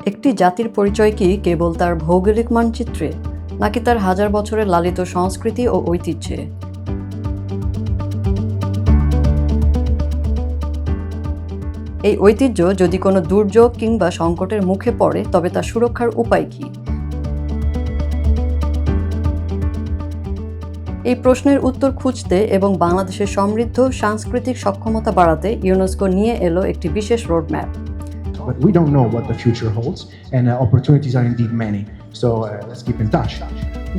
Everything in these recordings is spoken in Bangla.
একটি জাতির পরিচয় কি কেবল তার ভৌগোলিক মানচিত্রে, নাকি তার হাজার বছরের লালিত সংস্কৃতি ও ঐতিহ্যে? এই ঐতিহ্য যদি কোনো দুর্যোগ কিংবা সংকটের মুখে পড়ে, তবে তা সুরক্ষার উপায় কি? এই প্রশ্নের উত্তর খুঁজতে এবং বাংলাদেশের সমৃদ্ধ সাংস্কৃতিক সক্ষমতা বাড়াতে ইউনেস্কো নিয়ে এলো একটি বিশেষ roadmap. But we don't know what the future holds, and opportunities are indeed many. So let's keep in touch.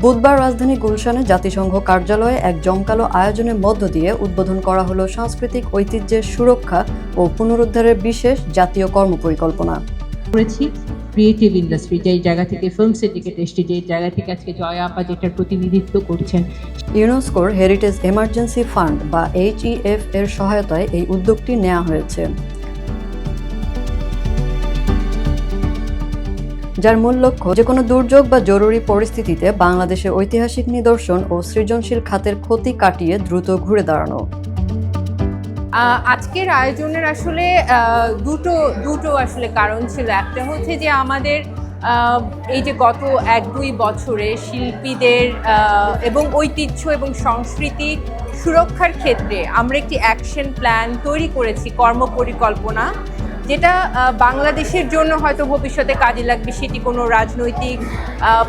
বুধবার রাজধানী গুলশানে জাতিসংঘ কার্যালয়ে এক জমকালো আয়োজনের মধ্য দিয়ে উদ্বোধন করা হলো সাংস্কৃতিক ঐতিহ্যের সুরক্ষা ও পুনরুদ্ধারের বিশেষ জাতীয় কর্মপরিকল্পনা। ক্রিয়েটিভ ইন্ডাস্ট্রি, যেই জায়গা থেকে ফিল্ম সিন্ডিকেট এসছে, যেই জায়গা থেকে আজকে জয়া আপা যেটার প্রতিনিধিত্ব করছেন। ইউনেস্কোর হেরিটেজ এমার্জেন্সি ফান্ড বা HEF এর সহায়তায় এই উদ্যোগটি নেওয়া হয়েছে, যার মূল লক্ষ্য যে কোনো দুর্যোগ বা জরুরি পরিস্থিতিতে বাংলাদেশের ঐতিহাসিক নিদর্শন ও সৃজনশীল খাতের ক্ষতি কাটিয়ে দ্রুত ঘুরে দাঁড়ানো। আজকের আয়োজনের আসলে দুটো আসলে কারণ ছিল। একটা হচ্ছে যে আমাদের এই যে গত 1-2 বছরে শিল্পীদের এবং ঐতিহ্য এবং সংস্কৃতি সুরক্ষার ক্ষেত্রে আমরা একটি অ্যাকশন প্ল্যান তৈরি করেছি, কর্মপরিকল্পনা, যেটা বাংলাদেশের জন্য হয়তো ভবিষ্যতে কাজে লাগবে। সেটি কোনো রাজনৈতিক,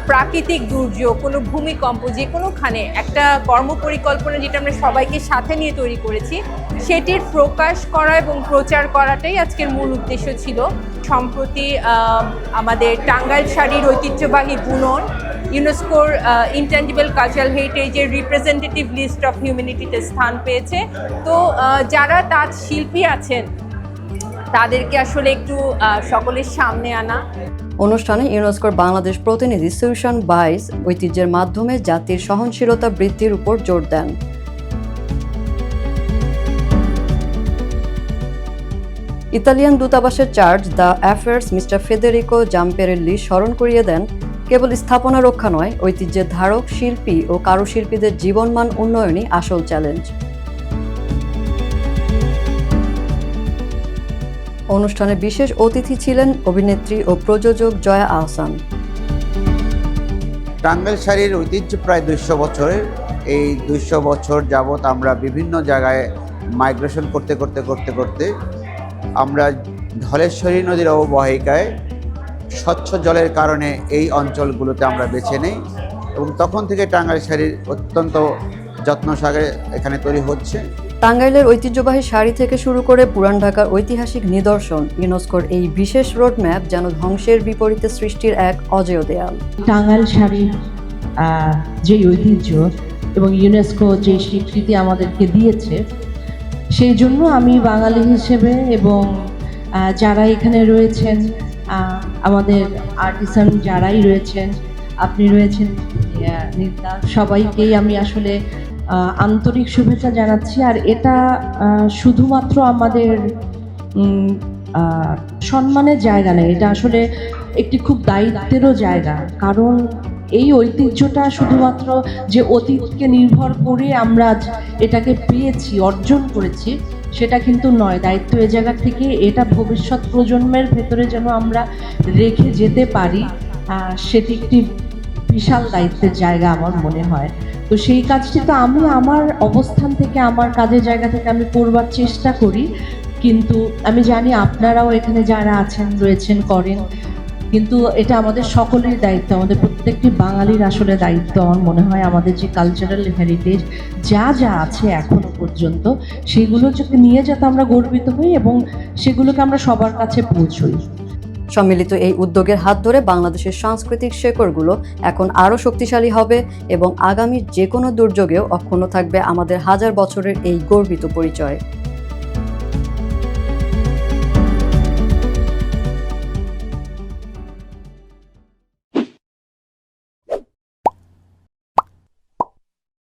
প্রাকৃতিক দুর্যোগ, কোনো ভূমিকম্প, যে কোনোখানে একটা কর্মপরিকল্পনা যেটা আমরা সবাইকে সাথে নিয়ে তৈরি করেছি, সেটির প্রকাশ করা এবং প্রচার করাটাই আজকের মূল উদ্দেশ্য ছিল। সম্প্রতি আমাদের টাঙ্গাইল শাড়ির ঐতিহ্যবাহী বুনন ইউনেস্কোর ইনট্যাঞ্জিবল কালচারাল হেরিটেজের রিপ্রেজেন্টেটিভ লিস্ট অফ হিউম্যানিটিতে স্থান পেয়েছে। তো যারা তাঁত শিল্পী আছেন তাদেরকে আসলে একটু সকলের সামনে আনা। অনুষ্ঠানে ইউনেস্কোর বাংলাদেশ প্রতিনিধি সুশান বাইস ঐতিহ্যের মাধ্যমে জাতির সহনশীলতা বৃদ্ধির উপর জোর দেন। ইতালিয়ান দূতাবাসের chargé d'affaires mister Federico Zamperelli স্মরণ করিয়ে দেন, কেবল স্থাপনা রক্ষা নয়, ঐতিহ্যের ধারক শিল্পী ও কারুশিল্পীদের জীবনমান উন্নয়নই আসল চ্যালেঞ্জ। অনুষ্ঠানে বিশেষ অতিথি ছিলেন অভিনেত্রী ও প্রযোজক জয়া আহসান। টাঙ্গাইল শাড়ির ঐতিহ্য প্রায় 200 বছরের। এই 200 বছর যাবৎ আমরা বিভিন্ন জায়গায় মাইগ্রেশন করতে আমরা ধলেশ্বরী নদীর অববাহিকায় স্বচ্ছ জলের কারণে এই অঞ্চলগুলোতে আমরা বেছে নেই, এবং তখন থেকে টাঙ্গাইল শাড়ির অত্যন্ত যত্ন সহকারে এখানে তৈরি হচ্ছে। টাঙ্গাইলের ঐতিহ্যবাহী শাড়ি থেকে শুরু করে পুরান ঢাকার ঐতিহাসিক নিদর্শন, ইউনেস্কোর এই বিশেষ রোডম্যাপ যেন ধ্বংসের বিপরীতে সৃষ্টির এক অজেয় দেয়াল। টাঙ্গাইল শাড়ির যে ঐতিহ্য এবং ইউনেস্কো যে স্বীকৃতি আমাদেরকে দিয়েছে, সেই জন্য আমি বাঙালি হিসেবে এবং যারা এখানে রয়েছেন, আমাদের আর্টিসান যারাই রয়েছেন, আপনি রয়েছেন, নেতা, সবাইকেই আমি আসলে আন্তরিক শুভেচ্ছা জানাচ্ছি। আর এটা শুধুমাত্র আমাদের সম্মানের জায়গা নেই, এটা আসলে একটি খুব দায়িত্বেরও জায়গা। কারণ এই ঐতিহ্যটা শুধুমাত্র যে অতীতকে নির্ভর করে আমরা এটাকে পেয়েছি, অর্জন করেছি, সেটা কিন্তু নয়। দায়িত্ব এ জায়গা থেকে এটা ভবিষ্যৎ প্রজন্মের ভেতরে যেন আমরা রেখে যেতে পারি, সেটি একটি বিশাল দায়িত্বের জায়গা আমার মনে হয়। তো সেই কাজটি তো আমি আমার অবস্থান থেকে, আমার কাজের জায়গা থেকে আমি করবার চেষ্টা করি, কিন্তু আমি জানি আপনারাও এখানে যারা আছেন, রয়েছেন, করেন, কিন্তু এটা আমাদের সকলের দায়িত্ব, আমাদের প্রত্যেকটি বাঙালির আসলে দায়িত্ব। আমার মনে হয় আমাদের যে কালচারাল হেরিটেজ যা আছে এখনো পর্যন্ত, সেগুলোকে নিয়ে যাতে আমরা গর্বিত হই এবং সেগুলোকে আমরা সবার কাছে পৌঁছই। সম্মিলিত এই উদ্যোগের হাত ধরে বাংলাদেশের সাংস্কৃতিক শেকড়গুলো এখন আরও শক্তিশালী হবে এবং আগামী যে কোনো দুর্যোগেও অক্ষুণ্ণ থাকবে আমাদের হাজার বছরের এই গর্বিত পরিচয়।